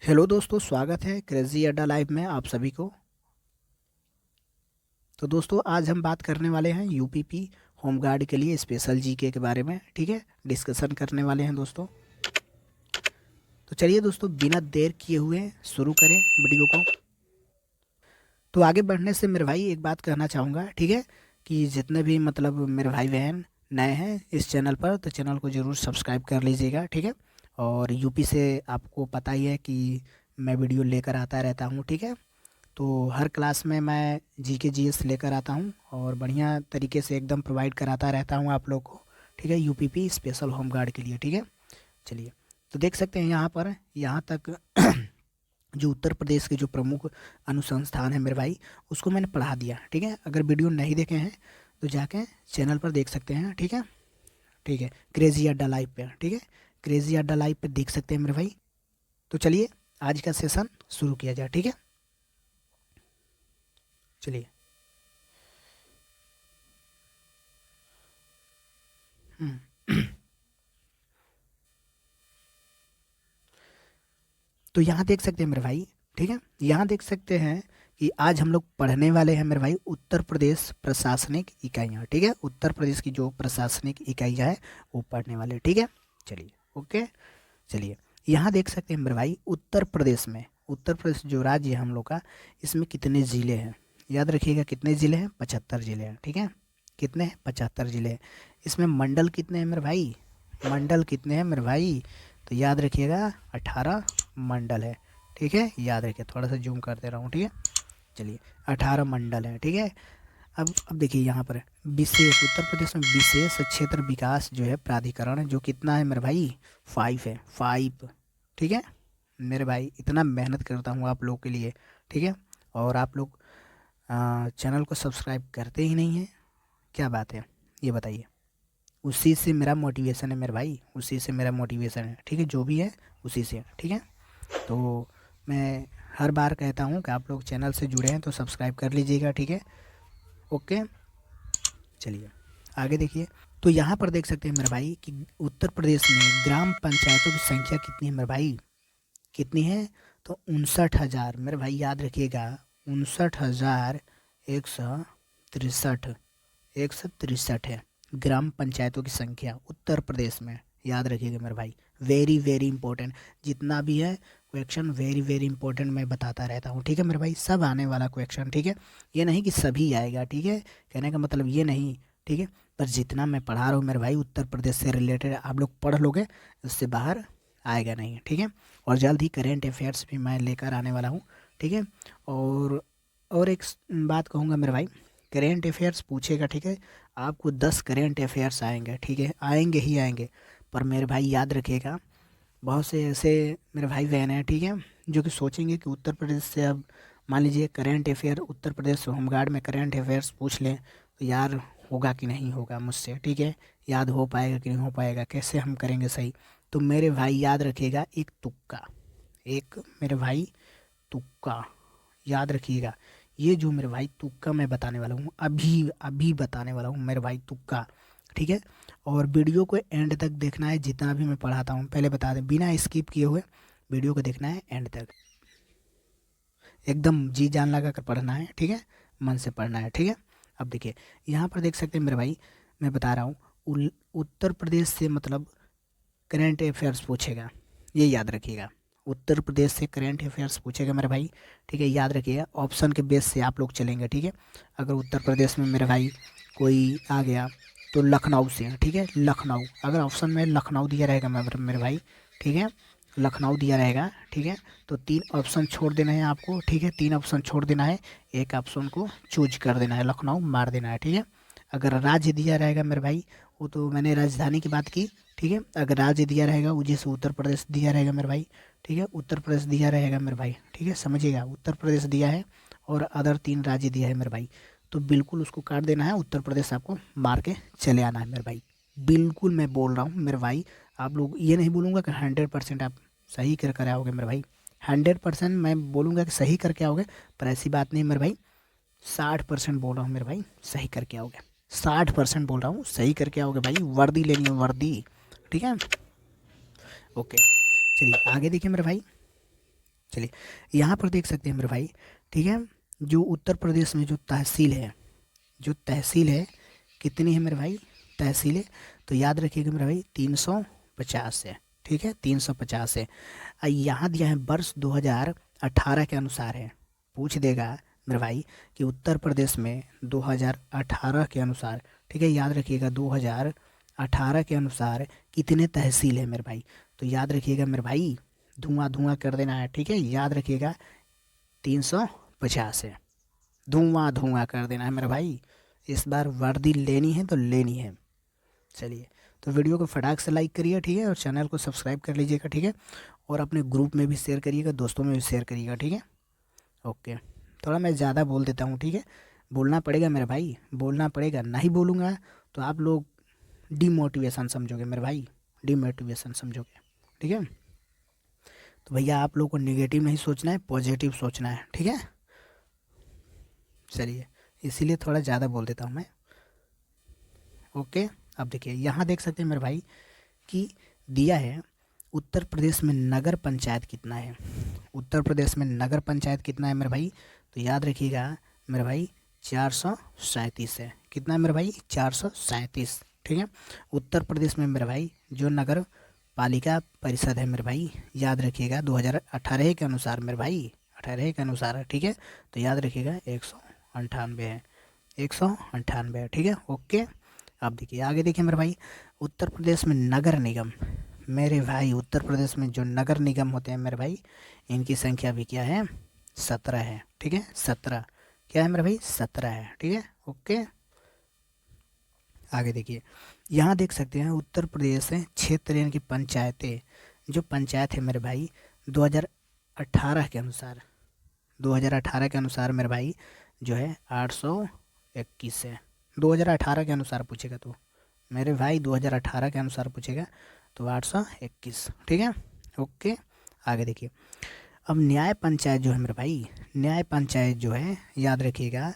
Hello दोस्तों, स्वागत है क्रेजी अड्डा लाइव में आप सभी को। तो दोस्तों आज हम बात करने वाले हैं यूपीपी होमगार्ड के लिए स्पेशल जीके के बारे में। ठीक है, डिस्कशन करने वाले हैं दोस्तों। तो चलिए दोस्तों, बिना देर किए हुए शुरू करें वीडियो को। तो आगे बढ़ने से मेरे भाई एक बात कहना चाहूँगा, ठीक है, कि जितने भी मतलब मेरे भाई बहन नए हैं इस चैनल पर, तो चैनल को ज़रूर सब्सक्राइब कर लीजिएगा। ठीक है, और यूपी से आपको पता ही है कि मैं वीडियो लेकर आता रहता हूँ। ठीक है, तो हर क्लास में मैं जीके जीएस लेकर आता हूँ और बढ़िया तरीके से एकदम प्रोवाइड कराता रहता हूँ आप लोग को। ठीक है, यूपीपी स्पेशल होमगार्ड के लिए। ठीक है, चलिए, तो देख सकते हैं यहाँ पर, यहाँ तक जो उत्तर प्रदेश के जो प्रमुख अनुसंधान है मेरे भाई, उसको मैंने पढ़ा दिया। ठीक है, अगर वीडियो नहीं देखे हैं तो जाके चैनल पर देख सकते हैं। ठीक है, ठीक है, क्रेजी अड्डा लाइव पे। ठीक है, क्रेजी अड्डा लाइव पे देख सकते हैं मेरे भाई। तो चलिए आज का सेशन शुरू किया जाए। ठीक है, चलिए। हम्म, तो यहाँ देख सकते हैं मेरे भाई, ठीक है, यहाँ देख सकते हैं कि आज हम लोग पढ़ने वाले हैं मेरे भाई उत्तर प्रदेश प्रशासनिक इकाइयाँ। ठीक है, उत्तर प्रदेश की जो प्रशासनिक इकाइयाँ है वो पढ़ने वाले। ठीक है, चलिए, ओके, चलिए। यहाँ देख सकते हैं मेरे भाई, उत्तर प्रदेश में, उत्तर प्रदेश जो राज्य है हम लोग का, इसमें कितने ज़िले हैं। याद रखिएगा, कितने ज़िले हैं? 75 ज़िले हैं। ठीक है, कितने हैं? 75 ज़िले हैं। इसमें मंडल कितने हैं मेरे भाई? मंडल कितने हैं मेरे भाई? तो याद रखिएगा, 18 मंडल है। ठीक है, याद रखिए, थोड़ा सा जूम कर दे रहा हूँ। ठीक है, चलिए, 18 मंडल है। ठीक है, अब देखिए यहाँ पर विशेष, उत्तर प्रदेश में विशेष क्षेत्र विकास जो है प्राधिकरण है, जो कितना है मेरे भाई? 5 है, 5। ठीक है मेरे भाई, इतना मेहनत करता हूँ आप लोग के लिए। ठीक है, और आप लोग चैनल को सब्सक्राइब करते ही नहीं हैं, क्या बात है ये बताइए। उसी से मेरा मोटिवेशन है मेरे भाई, उसी से मेरा मोटिवेशन है। ठीक है, जो भी है उसी से। ठीक है, तो मैं हर बार कहता हूँ कि आप लोग चैनल से जुड़े हैं तो सब्सक्राइब कर लीजिएगा। ठीक है, ओके, चलिए आगे देखिए। तो यहाँ पर देख सकते हैं मेरे भाई कि उत्तर प्रदेश में ग्राम पंचायतों की संख्या कितनी है मेरे भाई? कितनी है? तो 59,000 मेरे भाई, याद रखिएगा, 59,163, 163 है ग्राम पंचायतों की संख्या उत्तर प्रदेश में। याद रखिएगा मेरे भाई, वेरी वेरी इंपॉर्टेंट। जितना भी है क्वेश्चन, वेरी वेरी इंपॉर्टेंट मैं बताता रहता हूँ। ठीक है मेरे भाई, सब आने वाला क्वेश्चन। ठीक है, ये नहीं कि सभी आएगा। ठीक है, कहने का मतलब ये नहीं। ठीक है, पर जितना मैं पढ़ा रहा हूँ मेरे भाई उत्तर प्रदेश से रिलेटेड, आप लोग पढ़ लोगे, उससे बाहर आएगा नहीं। ठीक है, और जल्द ही करेंट अफेयर्स भी मैं लेकर आने वाला हूँ। ठीक है, और एक बात कहूँगा मेरे भाई, करेंट अफेयर्स पूछेगा, ठीक है, आपको 10 करेंट अफेयर्स आएंगे। ठीक है, आएंगे ही आएंगे। पर मेरे भाई याद रखिएगा, बहुत से ऐसे मेरे भाई बहन हैं, ठीक है, जो कि सोचेंगे कि उत्तर प्रदेश से अब मान लीजिए current affair, Uttar Pradesh home guard में करेंट अफेयर्स पूछ लें तो यार होगा कि नहीं होगा मुझसे। ठीक है, याद हो पाएगा कि नहीं हो पाएगा, कैसे हम करेंगे सही। तो मेरे भाई याद रखिएगा, एक तुक्का, एक मेरे भाई तुक्का, याद रखिएगा। ये जो मेरे भाई तुक्का मैं बताने वाला हूँ, अभी अभी बताने वाला हूँ मेरे भाई, तुक्का। ठीक है, और वीडियो को एंड तक देखना है, जितना भी मैं पढ़ाता हूँ पहले बता दें, बिना स्किप किए हुए वीडियो को देखना है एंड तक, एकदम जी जान लगा कर पढ़ना है। ठीक है, मन से पढ़ना है। ठीक है, अब देखिए यहाँ पर देख सकते हैं मेरे भाई, मैं बता रहा हूँ, उत्तर प्रदेश से मतलब करेंट अफेयर्स पूछेगा, ये याद रखिएगा। उत्तर प्रदेश से करेंट अफेयर्स पूछेगा मेरे भाई। ठीक है, याद रखिएगा, ऑप्शन के बेस से आप लोग चलेंगे। ठीक है, अगर उत्तर प्रदेश में मेरे भाई कोई आ गया तो लखनऊ से, ठीक है, लखनऊ, अगर ऑप्शन में लखनऊ दिया रहेगा मेरे भाई, ठीक है, लखनऊ दिया रहेगा, ठीक है, तो 3 ऑप्शन छोड़ देना है आपको। ठीक है, 3 ऑप्शन छोड़ देना है, एक ऑप्शन को चूज कर देना है, लखनऊ मार देना है। ठीक है, अगर राज्य दिया रहेगा मेरे भाई, वो तो मैंने राजधानी की बात की। ठीक है, अगर राज्य दिया रहेगा, वो जैसे उत्तर प्रदेश दिया रहेगा मेरे भाई, ठीक है, उत्तर प्रदेश दिया रहेगा मेरे भाई, ठीक है, समझिएगा, उत्तर प्रदेश दिया है और अदर 3 राज्य दिया है मेरे भाई, तो बिल्कुल उसको काट देना है, उत्तर प्रदेश आपको मार के चले आना है मेरे भाई। बिल्कुल मैं बोल रहा हूँ मेरे भाई, आप लोग ये नहीं बोलूँगा कि 100% आप सही कर आओगे मेरे भाई, 100% मैं बोलूँगा कि सही करके आओगे, पर ऐसी बात नहीं मेरे भाई। 60% बोल रहा हूँ मेरे भाई, सही करके आओगे। 60% बोल रहा हूँ, सही करके आओगे भाई, वर्दी लेनी है, वर्दी। ठीक है, ओके, चलिए आगे देखिए मेरे भाई। चलिए यहाँ पर देख सकते हैं मेरे भाई, ठीक है, जो उत्तर प्रदेश में जो तहसील है कितनी है मेरे भाई, तहसीलें, तो याद रखिएगा मेरे भाई 350 है, ठीक है, 350 है। यहाँ दिया है वर्ष 2018 के अनुसार है, पूछ देगा मेरे भाई कि उत्तर प्रदेश में 2018 के अनुसार, ठीक है, याद रखिएगा 2018 के अनुसार कितने तहसील है मेरे भाई, तो याद रखिएगा मेरे भाई धुआं धुआं कर देना है, ठीक है, याद रखिएगा 350 है, धुआं धुआं कर देना है मेरे भाई, इस बार वर्दी लेनी है तो लेनी है। चलिए तो वीडियो को फटाक से लाइक करिए, ठीक है, और चैनल को सब्सक्राइब कर लीजिएगा, ठीक है, और अपने ग्रुप में भी शेयर करिएगा, दोस्तों में भी शेयर करिएगा, ठीक है। ओके, थोड़ा मैं ज़्यादा बोल देता हूँ, ठीक है, बोलना पड़ेगा मेरे भाई, बोलना पड़ेगा, नहीं बोलूँगा तो आप लोग डिमोटिवेशन समझोगे मेरे भाई, डिमोटिवेशन समझोगे, ठीक है। तो भैया आप लोग को नेगेटिव नहीं सोचना है, पॉजिटिव सोचना है, ठीक है। चलिए इसीलिए थोड़ा ज़्यादा बोल देता हूँ मैं। ओके, अब देखिए यहाँ देख सकते हैं मेरे भाई कि दिया है उत्तर प्रदेश में नगर पंचायत कितना है, उत्तर प्रदेश में नगर पंचायत कितना है मेरे भाई, तो याद रखिएगा मेरे भाई 437 है, कितना है मेरे भाई 437, ठीक है। उत्तर प्रदेश में मेरे भाई जो नगर पालिका परिषद है मेरे भाई, याद रखिएगा 2018 के अनुसार मेरे भाई, 18 के अनुसार, ठीक है, तो याद रखिएगा 198 है, 198 है, ठीक है। ओके, अब देखिए आगे देखिए मेरे भाई, उत्तर प्रदेश में नगर निगम, मेरे भाई उत्तर प्रदेश में जो नगर निगम होते हैं मेरे भाई, इनकी संख्या भी क्या है, 17 है, ठीक है, 17 क्या है मेरे भाई, 17 है, ठीक है। ओके, आगे देखिए यहाँ देख सकते हैं उत्तर प्रदेश क्षेत्र यानी कि पंचायतें, जो पंचायत है मेरे भाई 2018 के अनुसार, 2018 के अनुसार मेरे भाई जो है 821 है, 2018 के अनुसार पूछेगा तो मेरे भाई 2018 के अनुसार पूछेगा तो 821, ठीक है। ओके, आगे देखिए अब न्याय पंचायत जो है मेरे भाई, न्याय पंचायत जो है याद रखिएगा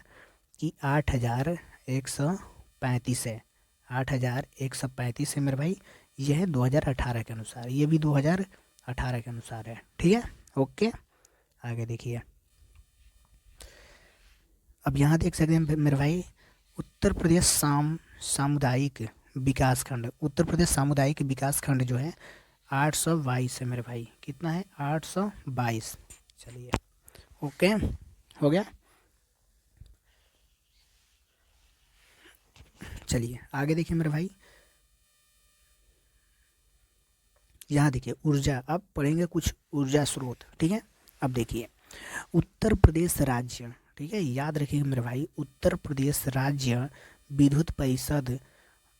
कि 8135 है, 8135 है मेरे भाई, यह है 2018 के अनुसार, ये भी 2018 के अनुसार है, ठीक है। ओके, आगे देखिए अब यहाँ देख सकते हैं मेरे भाई उत्तर प्रदेश सामुदायिक विकास खंड, उत्तर प्रदेश सामुदायिक विकास खंड जो है 822 है मेरे भाई, कितना है 822। चलिए ओके, हो गया। चलिए आगे देखिए मेरे भाई, यहाँ देखिए ऊर्जा, अब पढ़ेंगे कुछ ऊर्जा स्रोत, ठीक है। अब देखिए उत्तर प्रदेश राज्य, ठीक है, याद रखिएगा मेरे भाई उत्तर प्रदेश राज्य विद्युत परिषद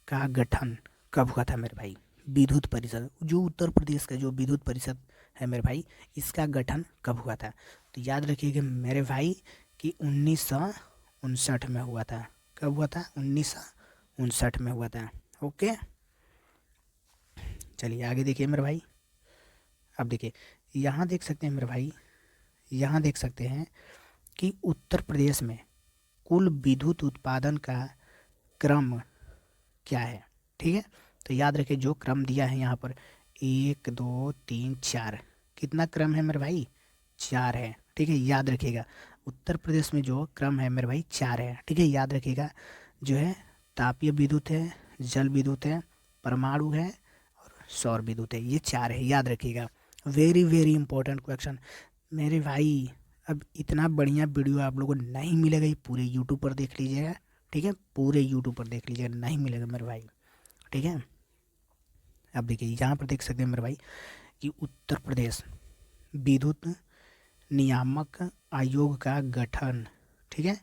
का गठन कब हुआ था मेरे भाई, विद्युत परिषद, जो उत्तर प्रदेश का जो विद्युत परिषद है मेरे भाई, इसका गठन कब हुआ था, तो याद रखिएगा मेरे भाई कि 1959 में हुआ था, कब हुआ था 1959 में हुआ था। ओके, चलिए आगे देखिए मेरे भाई, अब देखिए यहाँ देख सकते हैं मेरे भाई, यहाँ देख सकते हैं कि उत्तर प्रदेश में कुल विद्युत उत्पादन का क्रम क्या है, ठीक है, तो याद रखिए जो क्रम दिया है यहाँ पर 1 2 3 4, कितना क्रम है मेरे भाई, 4 है, ठीक है, याद रखिएगा उत्तर प्रदेश में जो क्रम है मेरे भाई 4 है, ठीक है, याद रखिएगा जो है तापीय विद्युत है, जल विद्युत है, परमाणु है और सौर विद्युत है, ये 4 है, याद रखिएगा। वेरी वेरी इंपॉर्टेंट क्वेश्चन मेरे भाई। अब इतना बढ़िया वीडियो आप लोगों को नहीं मिलेगा, ये पूरे यूट्यूब पर देख लीजिएगा, ठीक है, पूरे यूट्यूब पर देख लीजिएगा, नहीं मिलेगा मेरे भाई, ठीक है। अब देखिए यहाँ पर देख सकते हैं मेरे भाई कि उत्तर प्रदेश विद्युत नियामक आयोग का गठन, ठीक है,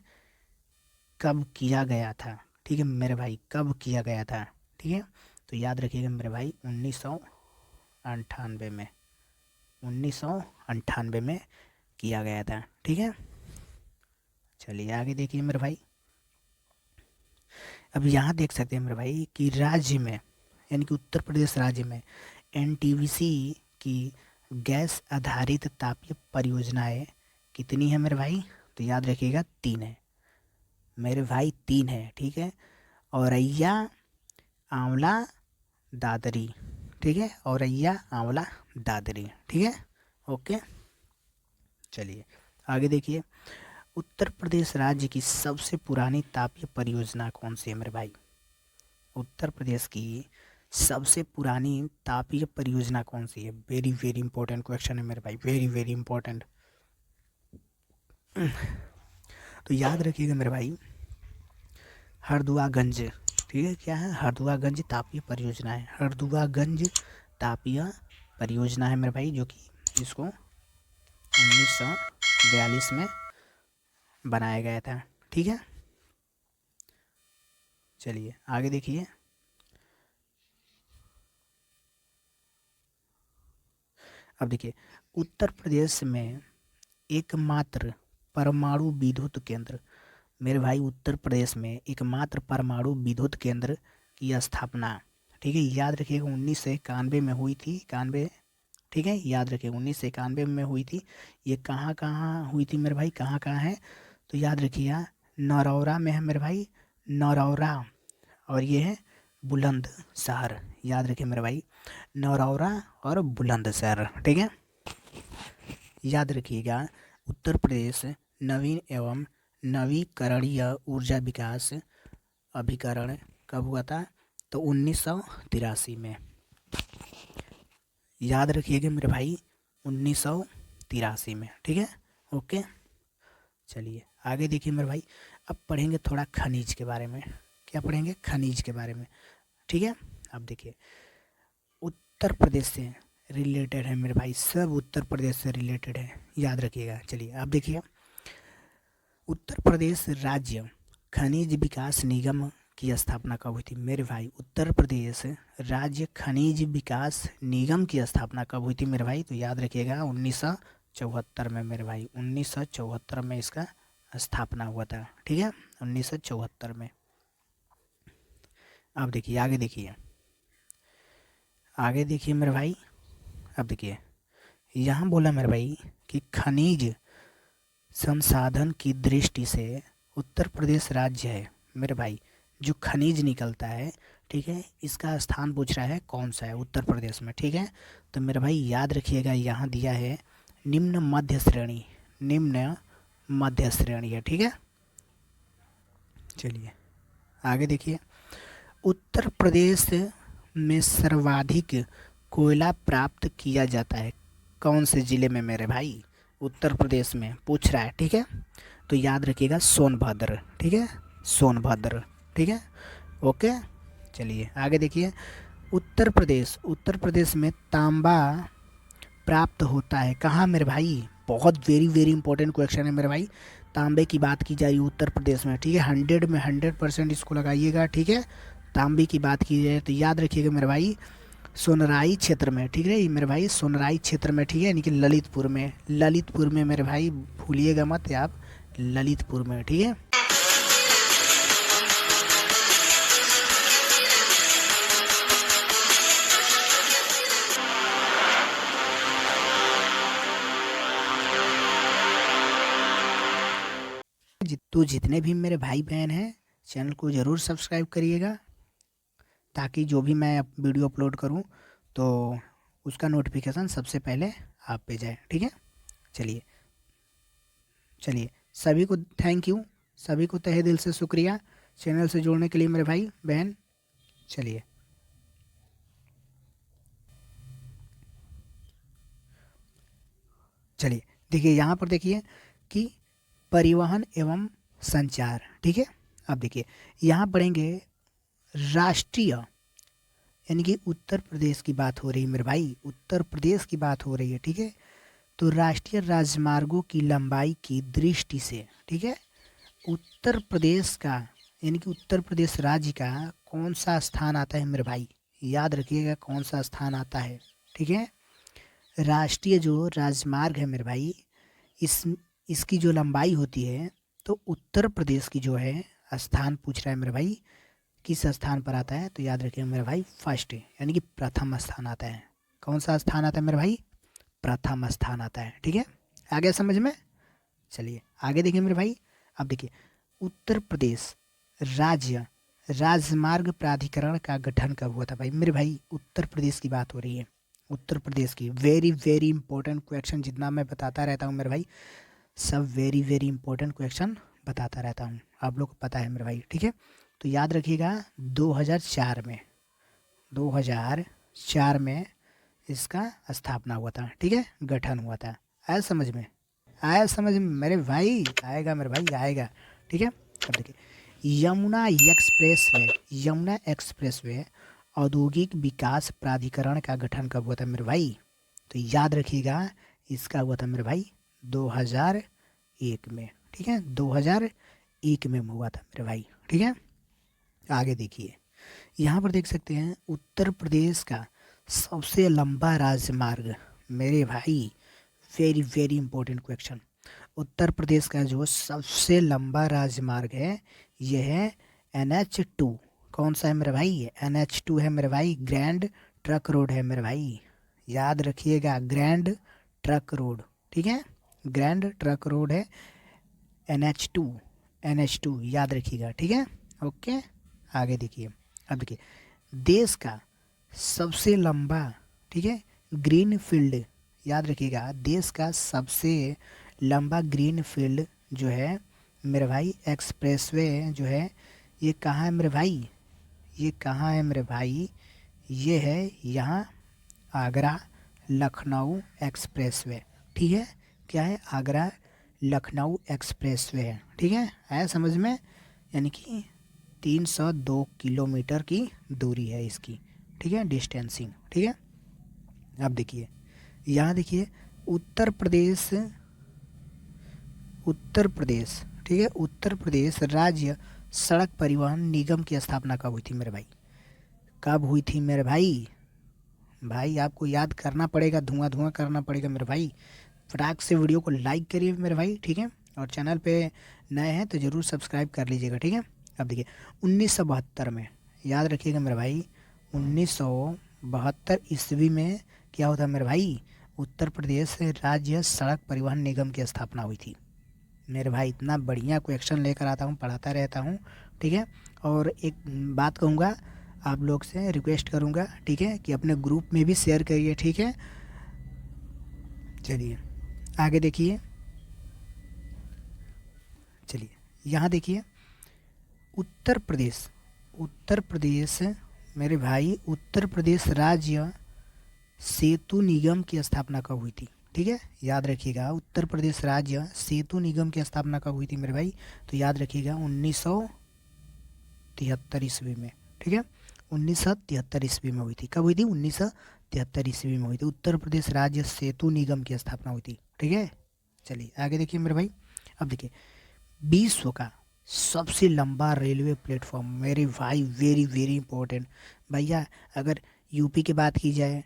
कब किया गया था, ठीक है मेरे भाई, कब किया गया था, ठीक है, तो याद रखिएगा मेरे भाई 1998 में, 1998 में किया गया था, ठीक है। चलिए आगे देखिए मेरे भाई, अब यहाँ देख सकते हैं मेरे भाई कि राज्य में यानी कि उत्तर प्रदेश राज्य में एनटीपीसी की गैस आधारित तापीय परियोजनाएं कितनी है मेरे भाई, तो याद रखिएगा 3 है मेरे भाई, 3 है, ठीक है, औरैया आंवला दादरी, ठीक है, औरैया आंवला दादरी, ठीक है। ओके, चलिए आगे देखिए, उत्तर प्रदेश राज्य की सबसे पुरानी तापीय परियोजना कौन सी है मेरे भाई? उत्तर प्रदेश की सबसे पुरानी तापीय परियोजना कौन सी है? वेरी वेरी इंपॉर्टेंट क्वेश्चन है मेरे भाई, वेरी वेरी इंपॉर्टेंट। तो याद रखिएगा मेरे भाई, हरदुआगंज, ठीक है, क्या है? हरदुआगंज तापीय परियोजना है, हरदुआगंज तापीय परियोजना है मेरे भाई, जो कि इसको 1942 में बनाया गया था, ठीक है। चलिए आगे देखिए, अब देखिए, उत्तर प्रदेश में एकमात्र परमाणु विद्युत केंद्र, मेरे भाई उत्तर प्रदेश में एकमात्र परमाणु विद्युत केंद्र की स्थापना, ठीक है, याद रखिएगा 1991 में हुई थी, 91, ठीक है, याद रखिए 1991 में हुई थी। ये कहाँ कहाँ हुई थी मेरे भाई, कहाँ कहाँ है? तो याद रखिएगा नरौरा में है मेरे भाई, नरौरा, और ये है बुलंदशहर, याद रखिए मेरे भाई, नरौरा और बुलंदशहर, ठीक है। याद रखिएगा उत्तर प्रदेश नवीन एवं नवीकरणीय ऊर्जा विकास अभिकरण कब हुआ था? तो 1983 में, याद रखिएगा मेरे भाई 1983 में, ठीक है, ओके। चलिए आगे देखिए मेरे भाई, अब पढ़ेंगे थोड़ा खनिज के बारे में। क्या पढ़ेंगे? खनिज के बारे में, ठीक है। अब देखिए, उत्तर प्रदेश से रिलेटेड है मेरे भाई, सब उत्तर प्रदेश से रिलेटेड है, याद रखिएगा। चलिए अब देखिए, उत्तर प्रदेश राज्य खनिज विकास निगम की स्थापना कब हुई थी मेरे भाई? उत्तर प्रदेश राज्य खनिज विकास निगम की स्थापना कब हुई थी मेरे भाई? तो याद रखिएगा 1974 में मेरे भाई, 1974 में इसका स्थापना हुआ था, ठीक है, 1974 में। अब देखिए आगे देखिए, आगे देखिए मेरे भाई, अब देखिए यहाँ बोला मेरे भाई कि खनिज संसाधन की दृष्टि से उत्तर प्रदेश राज्य है मेरे भाई, जो खनिज निकलता है, ठीक है, इसका स्थान पूछ रहा है कौन सा है उत्तर प्रदेश में, ठीक है। तो मेरे भाई याद रखिएगा यहाँ दिया है निम्न मध्य श्रेणी, निम्न मध्य श्रेणी है, ठीक है। चलिए आगे देखिए, उत्तर प्रदेश में सर्वाधिक कोयला प्राप्त किया जाता है कौन से ज़िले में मेरे भाई? उत्तर प्रदेश में पूछ रहा है, ठीक है। तो याद रखिएगा सोनभद्र, ठीक है, सोनभद्र, ठीक है, ओके। चलिए आगे देखिए, उत्तर प्रदेश में तांबा प्राप्त होता है कहाँ मेरे भाई? बहुत वेरी वेरी इंपॉर्टेंट क्वेश्चन है मेरे भाई, तांबे की बात की जा रही है उत्तर प्रदेश में, ठीक है, 100 में 100% इसको लगाइएगा, ठीक है। तांबे की बात की जाए तो याद रखिएगा मेरे भाई सोनराई क्षेत्र में, ठीक है, ये मेरे भाई सोनराई क्षेत्र में, ठीक है, यानी कि ललितपुर में, ललितपुर में मेरे भाई, भूलिएगा मत आप, ललितपुर में, ठीक है। तो जितने भी मेरे भाई बहन हैं, चैनल को ज़रूर सब्सक्राइब करिएगा, ताकि जो भी मैं वीडियो अपलोड करूं तो उसका नोटिफिकेशन सबसे पहले आप पे जाए, ठीक है। चलिए चलिए, सभी को थैंक यू, सभी को तहे दिल से शुक्रिया चैनल से जुड़ने के लिए मेरे भाई बहन। चलिए चलिए देखिए, यहाँ पर देखिए कि परिवहन एवं संचार, ठीक है। अब देखिए यहाँ पढ़ेंगे राष्ट्रीय, यानी कि उत्तर प्रदेश की बात हो रही है मेरे भाई, उत्तर प्रदेश की बात हो रही है, ठीक है। तो राष्ट्रीय राजमार्गों की लंबाई की दृष्टि से, ठीक है, उत्तर प्रदेश का, यानी कि उत्तर प्रदेश राज्य का कौन सा स्थान आता है मेरे भाई? याद रखिएगा कौन सा स्थान आता है, ठीक है। राष्ट्रीय जो राजमार्ग है मेरे भाई, इसकी जो लंबाई होती है, तो उत्तर प्रदेश की जो है स्थान पूछ रहा है मेरे भाई, किस स्थान पर आता है? तो याद रखिए मेरे भाई फर्स्ट, यानी कि प्रथम स्थान आता है। कौन सा स्थान आता है मेरे भाई? प्रथम स्थान आता है, ठीक है। आ गया समझ में? चलिए आगे देखिए मेरे भाई, अब देखिए उत्तर प्रदेश राज्य राजमार्ग प्राधिकरण का गठन कब हुआ था भाई? मेरे भाई उत्तर प्रदेश की बात हो रही है, उत्तर प्रदेश की। वेरी वेरी इंपॉर्टेंट क्वेश्चन, जितना मैं बताता रहता हूँ मेरे भाई, सब वेरी वेरी इंपॉर्टेंट क्वेश्चन बताता रहता हूँ, आप लोग को पता है मेरे भाई, ठीक है। तो याद रखिएगा 2004 में, 2004 में इसका स्थापना हुआ था, ठीक है, गठन हुआ था। आया समझ में, आया समझ में मेरे भाई, आएगा मेरे भाई, आएगा, ठीक है। अब देखिए, Yamuna express way, Yamuna express way औद्योगिक विकास प्राधिकरण का गठन कब हुआ था मेरे भाई? तो याद रखिएगा इसका हुआ था मेरे भाई 2001 में, ठीक है, 2001 में हुआ था मेरे भाई, ठीक है। आगे देखिए, यहाँ पर देख सकते हैं उत्तर प्रदेश का सबसे लंबा राजमार्ग, मेरे भाई very very important question. Uttar Pradesh का जो सबसे लंबा राजमार्ग है यह है NH2। कौन सा है मेरे भाई? ये NH2 है मेरे भाई, ग्रैंड ट्रक रोड है मेरे भाई, याद रखिएगा, ग्रैंड ट्रक रोड, ठीक है, ग्रैंड ट्रक रोड है NH2, NH2 याद रखिएगा, ठीक है, ओके। आगे देखिए, अब देखिए, देश का सबसे लंबा, ठीक है, ग्रीन फील्ड, याद रखिएगा, देश का सबसे लंबा ग्रीन फील्ड जो है मेरे भाई, एक्सप्रेसवे जो है, ये कहाँ है मेरे भाई? ये कहाँ है मेरे भाई? ये है यहाँ आगरा लखनऊ एक्सप्रेसवे, ठीक है, क्या है? आगरा लखनऊ एक्सप्रेसवे है, ठीक है, आया समझ में? यानी कि 302 किलोमीटर की दूरी है इसकी, ठीक है, डिस्टेंसिंग, ठीक है। अब देखिए, यहाँ देखिए, उत्तर प्रदेश, उत्तर प्रदेश, ठीक है, उत्तर प्रदेश राज्य सड़क परिवहन निगम की स्थापना कब हुई थी मेरे भाई? कब हुई थी मेरे भाई? भाई आपको याद करना पड़ेगा, धुआं धुआं करना पड़ेगा मेरे भाई। फटाक से वीडियो को लाइक करिए मेरे भाई, ठीक है, और चैनल पे नए हैं तो ज़रूर सब्सक्राइब कर लीजिएगा, ठीक है। अब देखिए 1972 में, याद रखिएगा मेरे भाई, 1972 ईस्वी में क्या होता है मेरे भाई? उत्तर प्रदेश राज्य सड़क परिवहन निगम की स्थापना हुई थी मेरे भाई। इतना बढ़िया क्वेश्चन लेकर आता हूँ, पढ़ाता रहता हूँ, ठीक है। और एक बात कहूँगा, आप लोग से रिक्वेस्ट करूँगा, ठीक है, कि अपने ग्रुप में भी शेयर करिए, ठीक है। चलिए आगे देखिए, चलिए यहाँ देखिए, उत्तर प्रदेश, उत्तर प्रदेश मेरे भाई, उत्तर प्रदेश राज्य सेतु निगम की स्थापना कब हुई थी? ठीक है, याद रखिएगा, उत्तर प्रदेश राज्य सेतु निगम की स्थापना कब हुई थी मेरे भाई? तो याद रखिएगा 1973 ईस्वी में, ठीक है, 1973 ईस्वी में हुई थी। कब हुई थी? 1973 ईस्वी में हुई थी, उत्तर प्रदेश राज्य सेतु निगम की स्थापना हुई थी, ठीक है। चलिए आगे देखिए मेरे भाई, अब देखिए, विश्व का सबसे लंबा रेलवे प्लेटफॉर्म मेरे भाई, वेरी वेरी इंपॉर्टेंट भैया। अगर यूपी की बात की जाए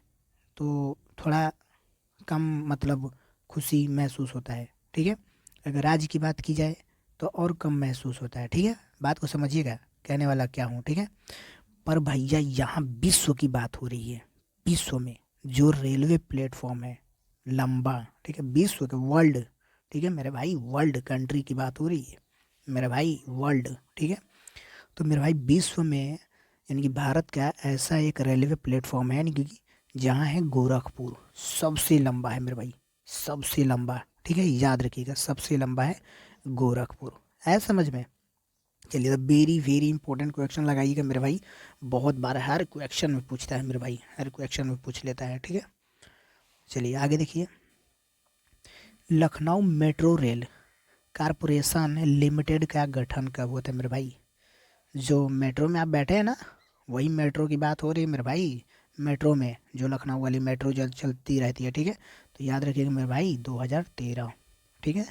तो थोड़ा कम मतलब खुशी महसूस होता है, ठीक है। अगर राज्य की बात की जाए तो और कम महसूस होता है, ठीक है, बात को समझिएगा कहने वाला क्या हूँ, ठीक है। पर भैया यहाँ विश्व की बात हो रही है, विश्व में जो रेलवे प्लेटफॉर्म है लंबा, ठीक है, विश्व के, वर्ल्ड, ठीक है मेरे भाई, वर्ल्ड कंट्री की बात हो रही है मेरे भाई, वर्ल्ड, ठीक है। तो मेरे भाई विश्व में, यानी कि भारत का ऐसा एक रेलवे प्लेटफॉर्म है, यानी कि जहाँ है गोरखपुर, सबसे लंबा है मेरे भाई, सबसे लंबा, ठीक है, याद रखिएगा, सबसे लंबा है गोरखपुर। है समझ में? चलिए, तो वेरी वेरी इंपॉर्टेंट क्वेश्चन लगाइएगा मेरे भाई, बहुत बार हर क्वेश्चन में पूछता है मेरे भाई, हर क्वेश्चन में पूछ लेता है, ठीक है। चलिए आगे देखिए, Lucknow metro rail corporation limited का गठन कब हुआ था मेरे भाई? जो मेट्रो में आप बैठे हैं ना, वही मेट्रो की बात हो रही है मेरे भाई, मेट्रो में जो लखनऊ वाली मेट्रो जो चलती रहती है, ठीक है। तो याद रखिएगा मेरे भाई 2013, ठीक है,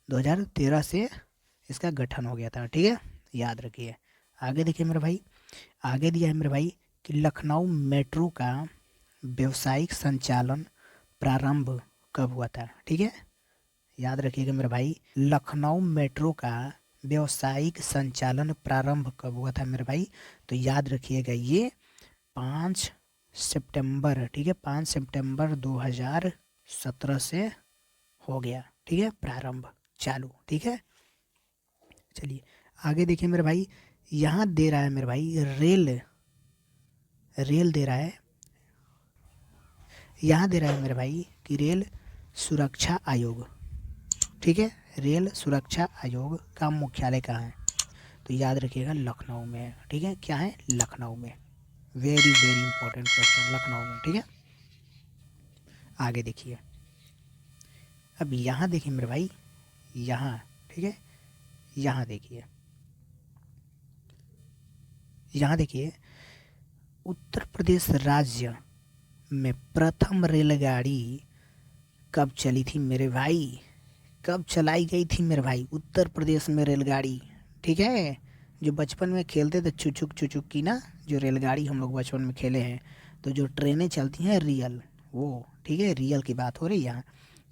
2013 से इसका गठन हो गया था, ठीक है, याद रखिए। आगे देखिए मेरे भाई, आगे दिया है मेरे भाई कि लखनऊ मेट्रो का व्यावसायिक संचालन प्रारंभ कब हुआ था, ठीक है, याद रखिएगा मेरे भाई, लखनऊ मेट्रो का व्यावसायिक संचालन प्रारंभ कब हुआ था मेरे भाई? तो याद रखिएगा ये 5 सितंबर, ठीक है, 5 सितंबर 2017 से हो गया, ठीक है, प्रारंभ, चालू, ठीक है। चलिए आगे देखिए मेरे भाई, यहाँ दे रहा है मेरे भाई रेल, रेल दे रहा है, यहाँ दे रहा है मेरे भाई कि रेल सुरक्षा आयोग, ठीक है, रेल सुरक्षा आयोग का मुख्यालय कहाँ है? तो याद रखिएगा लखनऊ में है, ठीक है, क्या है? लखनऊ में। Very very important question, Lucknow में, ठीक है। आगे देखिए, अब यहाँ देखिए मेरे भाई, यहाँ, ठीक है, यहाँ देखिए, यहाँ देखिए, उत्तर प्रदेश राज्य में प्रथम रेलगाड़ी कब चली थी मेरे भाई? कब चलाई गई थी मेरे भाई उत्तर प्रदेश में रेलगाड़ी? ठीक है, जो बचपन में खेलते थे चुचुक चुचुक की ना, जो रेलगाड़ी हम लोग बचपन में खेले हैं, तो जो ट्रेनें चलती हैं रियल, वो, ठीक है, रियल की बात हो रही है यहाँ।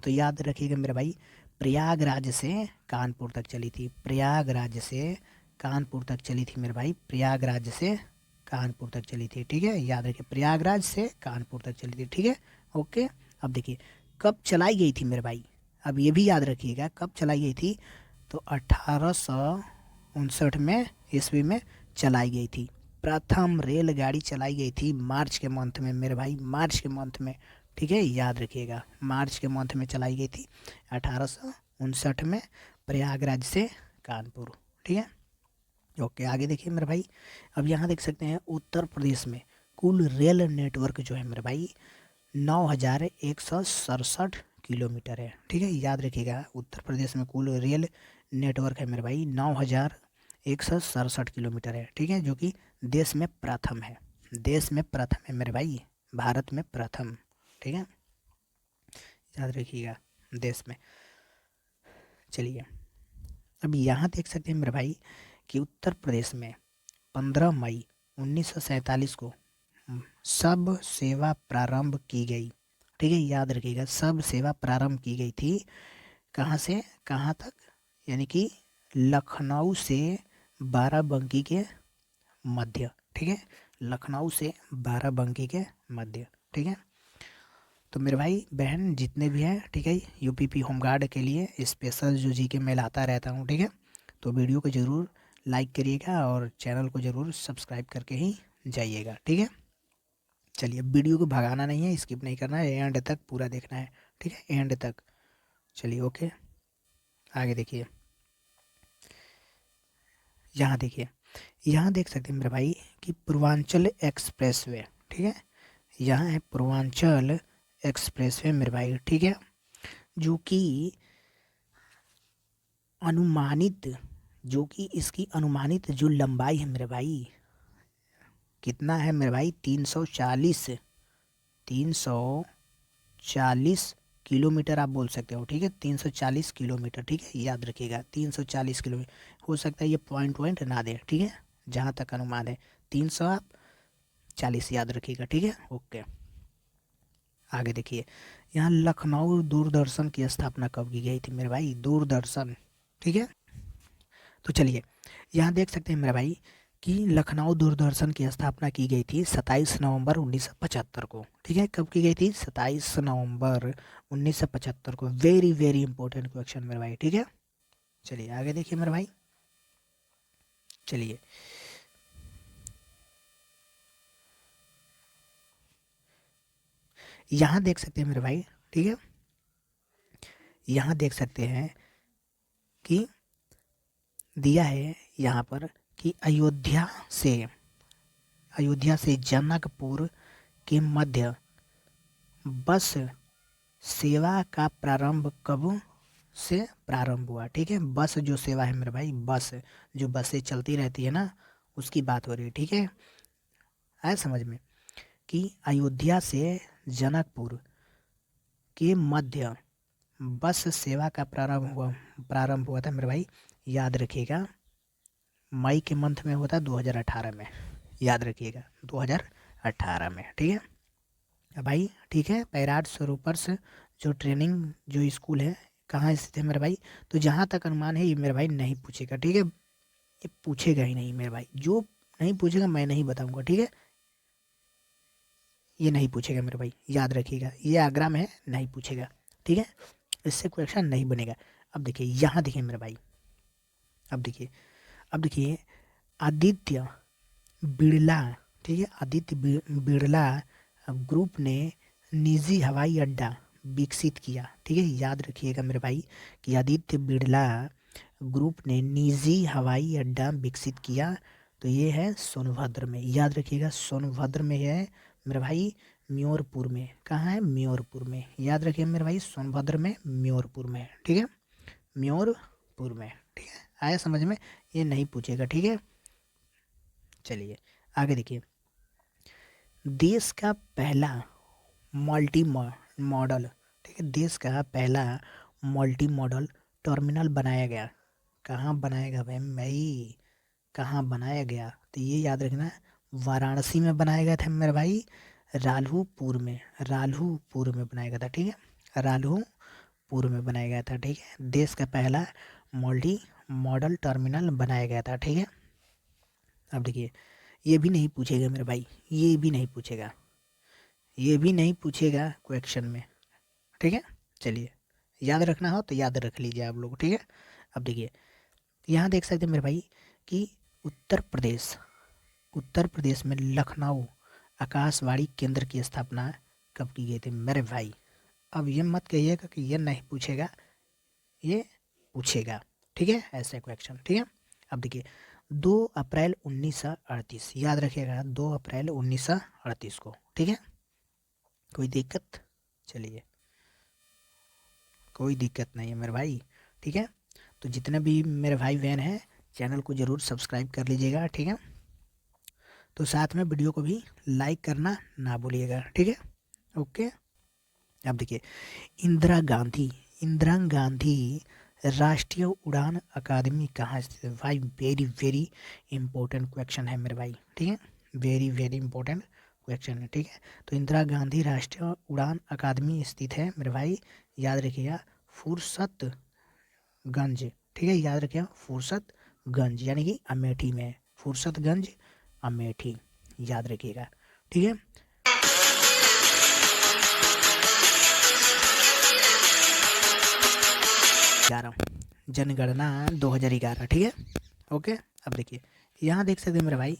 तो याद रखिएगा मेरे भाई, प्रयागराज से कानपुर तक चली थी, प्रयागराज से कानपुर तक चली थी मेरे भाई, प्रयागराज से कानपुर तक चली थी, ठीक है, याद रखिए, प्रयागराज से कानपुर तक चली थी, ठीक है, ओके। अब देखिए कब चलाई गई थी मेरे भाई, अब ये भी याद रखिएगा कब चलाई गई थी, तो 1859 में ईस्वी में चलाई गई थी। प्रथम रेलगाड़ी चलाई गई थी मार्च के मंथ में मेरे भाई, मार्च के मंथ में, ठीक है, याद रखिएगा, मार्च के मंथ में चलाई गई थी 1859 में, प्रयागराज से कानपुर, ठीक है, ओके। आगे देखिए मेरे भाई, अब यहाँ देख सकते हैं उत्तर प्रदेश में कुल रेल नेटवर्क जो है मेरे भाई 9167 किलोमीटर है, ठीक है, याद रखिएगा, उत्तर प्रदेश में कुल रेल नेटवर्क है मेरे भाई 9167 किलोमीटर है, ठीक है, जो कि देश में प्रथम है, देश में प्रथम है मेरे भाई, भारत में प्रथम, ठीक है, याद रखिएगा, देश में। चलिए, अब यहाँ देख सकते हैं मेरे भाई कि उत्तर प्रदेश में 15 मई 1947 को सब सेवा प्रारंभ की गई, ठीक है, याद रखिएगा, सब सेवा प्रारंभ की गई थी, कहाँ से कहाँ तक, यानी कि लखनऊ से बाराबंकी के मध्य, ठीक है, लखनऊ से बाराबंकी के मध्य, ठीक है। तो मेरे भाई बहन जितने भी हैं, ठीक है, यूपीपी होमगार्ड के लिए स्पेशल जो जीके मैं लाता रहता हूँ, ठीक है, तो वीडियो को ज़रूर लाइक करिएगा और चैनल को ज़रूर सब्सक्राइब करके ही जाइएगा, ठीक है। चलिए, वीडियो को भगाना नहीं है, स्किप नहीं करना है, एंड तक पूरा देखना है, ठीक है, एंड तक। चलिए, ओके, आगे देखिए, यहाँ देखिए, यहाँ देख सकते हैं मेरे भाई कि पूर्वांचल एक्सप्रेसवे, ठीक है, यहाँ है पूर्वांचल एक्सप्रेसवे मेरे भाई, ठीक है, जो कि अनुमानित, जो कि इसकी अनुमानित जो लंबाई है मेरे भाई, कितना है मेरे भाई, 340 किलोमीटर आप बोल सकते हो, ठीक है, 340 किलोमीटर, ठीक है, याद रखिएगा 340 किलोमीटर, हो सकता है ये पॉइंट ना दे, ठीक है, जहाँ तक अनुमान है 340 याद रखिएगा, ठीक है, ओके। आगे देखिए, यहाँ लखनऊ दूरदर्शन की स्थापना कब की गई थी मेरे भाई, दूरदर्शन, ठीक है। तो चलिए, यहाँ देख सकते हैं मेरे भाई कि लखनऊ दूरदर्शन की स्थापना की गई थी 27 नवंबर 1975 को, ठीक है, कब की गई थी, 27 नवंबर 1975 को। वेरी वेरी इंपॉर्टेंट क्वेश्चन मेरे भाई, ठीक है। चलिए आगे देखिए मेरे भाई, चलिए, यहाँ देख सकते हैं मेरे भाई, ठीक है, यहाँ देख सकते हैं कि दिया है यहाँ पर कि अयोध्या से जनकपुर के मध्य बस सेवा का प्रारंभ कब से प्रारंभ हुआ, ठीक है, बस जो सेवा है मेरे भाई, बस जो बसें चलती रहती है ना, उसकी बात हो रही है, ठीक है, आया समझ में, कि अयोध्या से जनकपुर के मध्य बस सेवा का प्रारंभ हुआ था मेरे भाई, याद रखिएगा, मई के मंथ में हुआ था 2018 में, याद रखिएगा 2018 में, ठीक है भाई, ठीक है। पैराड सरोपर्स जो ट्रेनिंग जो स्कूल है कहाँ स्थित है मेरे भाई, तो जहाँ तक अनुमान है ये मेरे भाई नहीं पूछेगा, ठीक है, ये पूछेगा ही नहीं मेरे भाई, जो नहीं पूछेगा मैं नहीं बताऊंगा, ठीक है, ये नहीं पूछेगा मेरे भाई, याद रखिएगा, ये आगरा में है, नहीं पूछेगा, ठीक है, इससे क्वेश्चन नहीं बनेगा। अब देखिए, यहाँ देखिए मेरे भाई, अब देखिए आदित्य बिरला, ठीक है, आदित्य बिरला ग्रुप ने निजी हवाई अड्डा विकसित किया? ठीक है, याद रखिएगा मेरे भाई कि आदित्य बिरला ग्रुप ने निजी हवाई अड्डा विकसित किया। तो ये है सोनभद्र में, याद रखिएगा सोनभद्र में है मेरे भाई, म्योरपुर में। कहाँ है? म्योरपुर में। याद रखिए मेरे भाई, सोनभद्र में, म्योरपुर में। ठीक है, म्योरपुर में। ठीक है, आया समझ में? ये नहीं पूछेगा। ठीक है, चलिए आगे देखिए। देश का पहला मल्टी मॉडल, ठीक है, देश का पहला मल्टी मॉडल टर्मिनल बनाया गया। कहाँ बनाया गया भाई? कहाँ बनाया गया? तो ये याद रखना, वाराणसी में बनाया गया था मेरे भाई, राल्हुपुर में, राल्हुपुर में बनाया गया था। ठीक है, राल्हुपुर में बनाया गया था। ठीक है, देश का पहला मल्टी मॉडल टर्मिनल बनाया गया था। ठीक है, अब देखिए, ये भी नहीं पूछेगा मेरे भाई, ये भी नहीं पूछेगा, ये भी नहीं पूछेगा क्वेश्चन में। ठीक है, चलिए याद रखना हो तो याद रख लीजिए आप लोग। ठीक है, अब देखिए, यहाँ देख सकते हैं मेरे भाई कि उत्तर प्रदेश में लखनऊ आकाशवाणी केंद्र की स्थापना कब की गई थी मेरे भाई? अब ये मत कहिएगा कि ये नहीं पूछेगा, ये पूछेगा। ठीक है, ऐसे क्वेश्चन। ठीक है, अब देखिए, 2 अप्रैल 1938, याद रखिएगा 2 अप्रैल 1938 को। ठीक है, कोई दिक्कत? चलिए, कोई दिक्कत नहीं है मेरे भाई। ठीक है, तो जितने भी मेरे भाई बहन हैं, चैनल को ज़रूर सब्सक्राइब कर लीजिएगा। ठीक है, तो साथ में वीडियो को भी लाइक करना ना भूलिएगा। ठीक है, ओके। अब देखिए, इंदिरा गांधी राष्ट्रीय उड़ान अकादमी कहाँ स्थित है भाई? वेरी वेरी इंपॉर्टेंट क्वेश्चन है मेरे भाई। ठीक है, वेरी वेरी इंपॉर्टेंट क्वेश्चन है। ठीक है, तो इंदिरा गांधी राष्ट्रीय उड़ान अकादमी स्थित है मेरे भाई, याद रखिएगा फुर्सतगंज। ठीक है, याद रखिएगा फुर्सतगंज, यानी कि अमेठी में, फुर्सतगंज अमेठी, याद रखिएगा। ठीक है, जनगणना 2011। ठीक है, ओके। अब देखिए, यहाँ देख सकते हैं मेरे भाई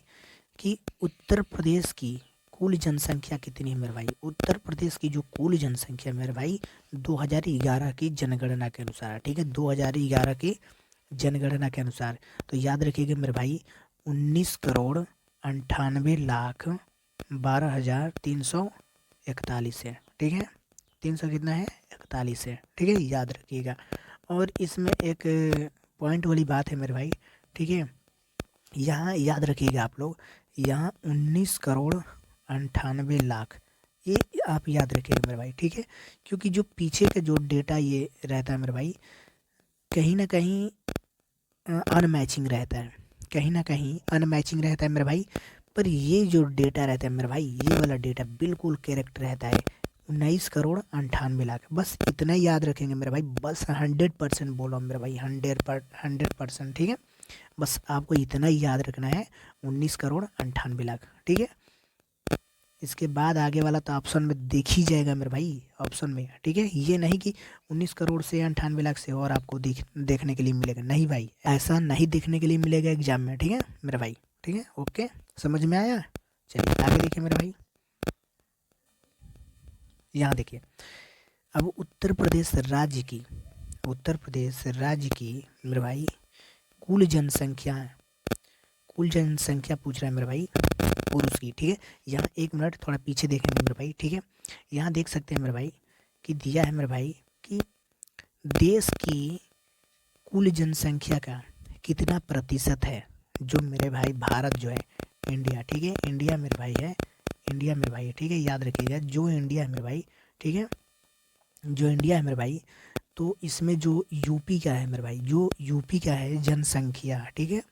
कि उत्तर प्रदेश की कुल जनसंख्या कितनी है मेरे भाई? उत्तर प्रदेश की जो कुल जनसंख्या मेरे भाई 2011 की जनगणना के अनुसार। ठीक है, 2011 की जनगणना के अनुसार, तो याद रखिएगा मेरे भाई 19,98,12,341 है। ठीक है, 300 कितना है? 41 है। ठीक है, याद रखिएगा। और इसमें एक पॉइंट वाली बात है मेरे भाई। ठीक है, यहाँ याद रखिएगा आप लोग, यहाँ 19,98,00,000, ये आप याद रखिएगा मेरे भाई। ठीक है, क्योंकि जो पीछे का जो डेटा ये रहता है मेरे भाई, कहीं ना कहीं अनमैचिंग रहता है, कहीं ना कहीं अनमैचिंग रहता है मेरे भाई। पर ये जो डेटा रहता है मेरे भाई, ये वाला डेटा बिल्कुल करेक्ट रहता है, 19,98,00,000। बस इतना ही याद रखेंगे मेरे भाई, बस 100% बोलो मेरे भाई, 100%। ठीक है, बस आपको इतना ही याद रखना है, 19,98,00,000। ठीक है, इसके बाद आगे वाला तो ऑप्शन में देख ही जाएगा मेरे भाई, ऑप्शन में। ठीक है, ये नहीं कि 19 करोड़ से 98 लाख से और आपको देखने के लिए मिलेगा, नहीं भाई, ऐसा नहीं देखने के लिए मिलेगा एग्जाम में। ठीक है मेरे भाई, ठीक है, ओके, समझ में आया? चलिए आगे देखिए मेरे भाई, यहाँ देखिए, अब उत्तर प्रदेश राज्य की मेरे भाई कुल जनसंख्या पूछ रहा है मेरे भाई, पुरुष की। ठीक है, यहाँ एक मिनट थोड़ा पीछे देखेंगे मेरे भाई। ठीक है, यहाँ देख सकते हैं मेरे भाई कि दिया है मेरे भाई कि देश की कुल जनसंख्या का कितना प्रतिशत है, जो मेरे भाई भारत जो है, इंडिया। ठीक है, इंडिया मेरे भाई है, इंडिया मेरे भाई है। ठीक है, याद रखिएगा, जो इंडिया है मेरे भाई, ठीक है, जो इंडिया है मेरे भाई, तो इसमें जो यूपी का है मेरे भाई, जो यूपी का है जनसंख्या, ठीक है,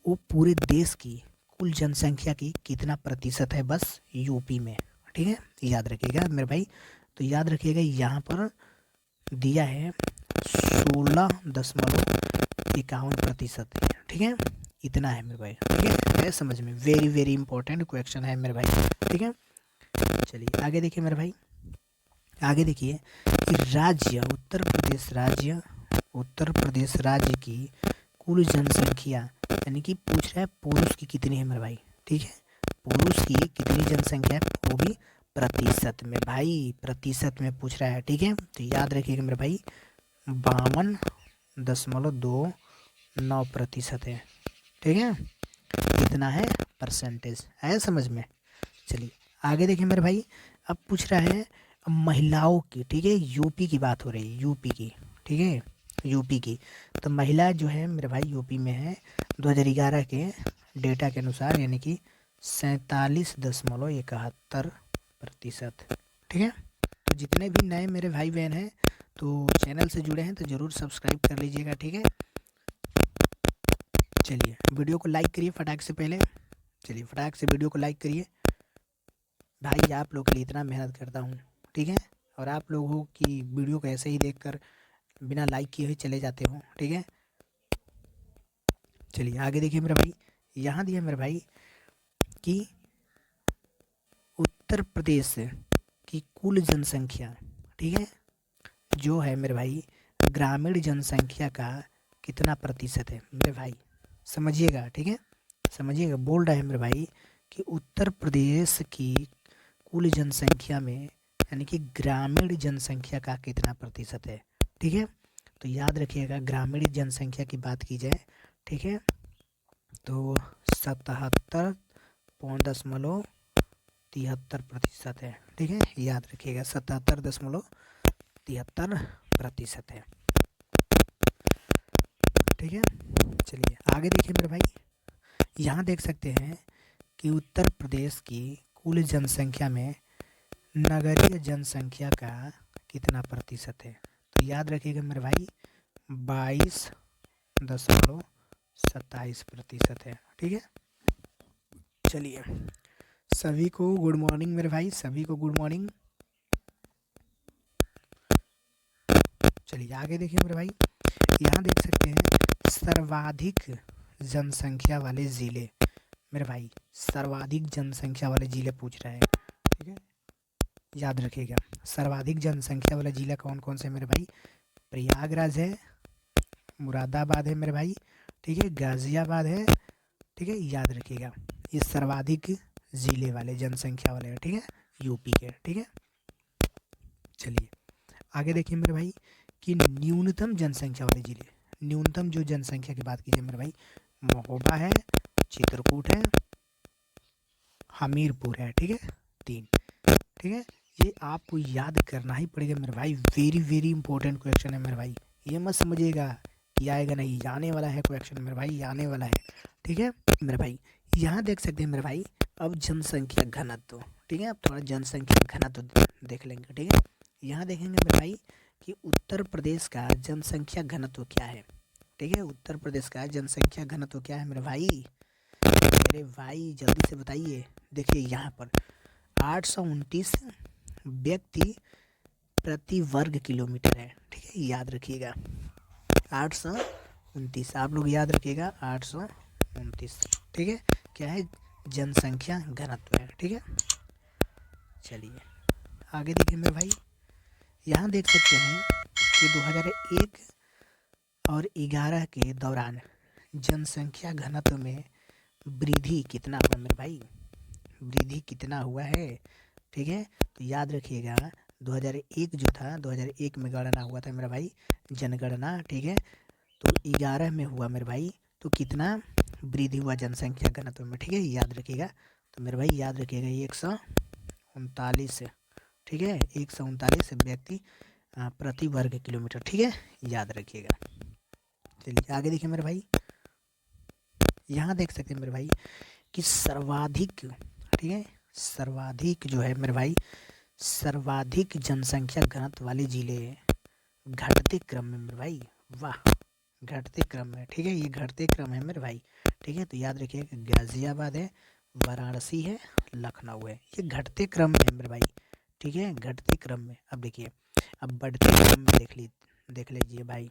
वो पूरे देश की कुल जनसंख्या की कितना प्रतिशत है बस यूपी में। ठीक है, याद रखिएगा मेरे भाई। तो याद रखिएगा, यहाँ पर दिया है 16.51%। ठीक है, इतना है मेरे भाई। ठीक है समझ में, वेरी वेरी इंपॉर्टेंट क्वेश्चन है मेरे भाई। ठीक है, चलिए आगे देखिए मेरे भाई, आगे देखिए कि उत्तर प्रदेश राज्य की कुल जनसंख्या, यानी कि पूछ रहा है पुरुष की कितनी है मेरे भाई। ठीक है, पुरुष की कितनी जनसंख्या है, वो भी प्रतिशत में भाई, प्रतिशत में पूछ रहा है, ठीक है। तो याद रखिएगा मेरे भाई 52.29% है, ठीक है। कितना है, परसेंटेज है समझ में। चलिए आगे देखिए मेरे भाई, अब पूछ रहा है महिलाओं की, ठीक है। यूपी की बात हो रही है, यूपी की, ठीक है, यूपी की। तो महिला जो है मेरे भाई यूपी में है 2011 के डेटा के अनुसार, यानी कि 47.71%, ठीक है। तो जितने भी नए मेरे भाई बहन हैं तो चैनल से जुड़े हैं तो ज़रूर सब्सक्राइब कर लीजिएगा, ठीक है। चलिए वीडियो को लाइक करिए फटाक से पहले, चलिए फटाक से वीडियो को लाइक करिए भाई, आप लोग के लिए इतना मेहनत करता हूँ, ठीक है। और आप लोगों की वीडियो को ऐसे ही देखकर बिना लाइक किए हुए चले जाते हो, ठीक है। चलिए आगे देखिए मेरे भाई, यहाँ दिया मेरे भाई कि उत्तर प्रदेश की कुल जनसंख्या, ठीक है, जो है मेरे भाई ग्रामीण जनसंख्या का कितना प्रतिशत है मेरे भाई, समझिएगा, ठीक है। समझिएगा, बोल रहा है मेरे भाई कि उत्तर प्रदेश की कुल जनसंख्या में, यानी कि ग्रामीण जनसंख्या का कितना प्रतिशत है, ठीक है। तो याद रखिएगा ग्रामीण जनसंख्या की बात की जाए, ठीक है, तो 77.73% है, ठीक है। याद रखिएगा 77.73% है, ठीक है। चलिए आगे देखिए मेरे भाई, यहाँ देख सकते हैं कि उत्तर प्रदेश की कुल जनसंख्या में नगरीय जनसंख्या का कितना प्रतिशत है। तो याद रखिएगा मेरे भाई 22.27% है, ठीक है। चलिए सभी को गुड मॉर्निंग मेरे भाई, सभी को गुड मॉर्निंग। चलिए आगे देखिए मेरे भाई, यहाँ देख सकते हैं सर्वाधिक जनसंख्या वाले ज़िले, मेरे भाई सर्वाधिक जनसंख्या वाले ज़िले पूछ रहे हैं, ठीक है। याद रखिएगा सर्वाधिक जनसंख्या वाला ज़िला कौन कौन से मेरे भाई, प्रयागराज है, मुरादाबाद है मेरे भाई, ठीक है, गाज़ियाबाद है, ठीक है। याद रखिएगा ये सर्वाधिक ज़िले वाले जनसंख्या वाले हैं, ठीक है, यूपी के, ठीक है। चलिए आगे देखिए मेरे भाई कि न्यूनतम जनसंख्या वाले ज़िले, न्यूनतम जो जनसंख्या की बात कीजिए मेरे भाई, महोबा है, चित्रकूट है, हमीरपुर है, ठीक है, 3, ठीक है। ये आपको याद करना ही पड़ेगा मेरे भाई, वेरी वेरी इंपॉर्टेंट क्वेश्चन है मेरे भाई। ये मत समझिएगा कि आएगा नहीं, आने वाला है क्वेश्चन मेरे भाई, आने वाला है, ठीक है मेरे भाई। यहाँ देख सकते हैं मेरे भाई अब जनसंख्या घनत्व, ठीक है। अब थोड़ा जनसंख्या घनत्व देख लेंगे, ठीक है। यहाँ देखेंगे मेरे भाई कि उत्तर प्रदेश का जनसंख्या घनत्व क्या है, ठीक है। उत्तर प्रदेश का जनसंख्या घनत्व क्या है मेरे भाई जल्दी से बताइए। देखिए यहाँ पर 829 व्यक्ति प्रति वर्ग किलोमीटर है, ठीक है। याद रखिएगा 829, आप लोग याद रखिएगा 829, ठीक है। क्या है, जनसंख्या घनत्व है, ठीक है। चलिए आगे देखिए मेरे भाई, यहाँ देख सकते हैं कि 2001 और 11 के दौरान जनसंख्या घनत्व में वृद्धि कितना हुआ मेरे भाई, वृद्धि कितना हुआ है, ठीक है। तो याद रखिएगा 2001 जो था, 2001 में गणना हुआ था मेरा भाई, जनगणना, ठीक है। तो 11 में हुआ मेरे भाई, तो कितना वृद्धि हुआ जनसंख्या घनत्व में, ठीक है। याद रखिएगा, तो मेरे भाई याद रखिएगा 139, ठीक है, 139 व्यक्ति प्रति वर्ग किलोमीटर, ठीक है, याद रखिएगा। चलिए आगे देखिए मेरे भाई, यहाँ देख सकते हैं मेरे भाई कि सर्वाधिक, ठीक है, सर्वाधिक जो है मेरे भाई, सर्वाधिक जनसंख्या घनत्व वाले ज़िले घटते क्रम में मेरे भाई, वाह, घटते क्रम में, ठीक है, ये घटते क्रम है मेरे भाई, ठीक है। तो याद रखिए गाज़ियाबाद है, वाराणसी है, लखनऊ है, ये घटते क्रम में है मेरे भाई, ठीक है, घटते क्रम में। अब देखिए, अब बढ़ते क्रम में देख लीजिए भाई,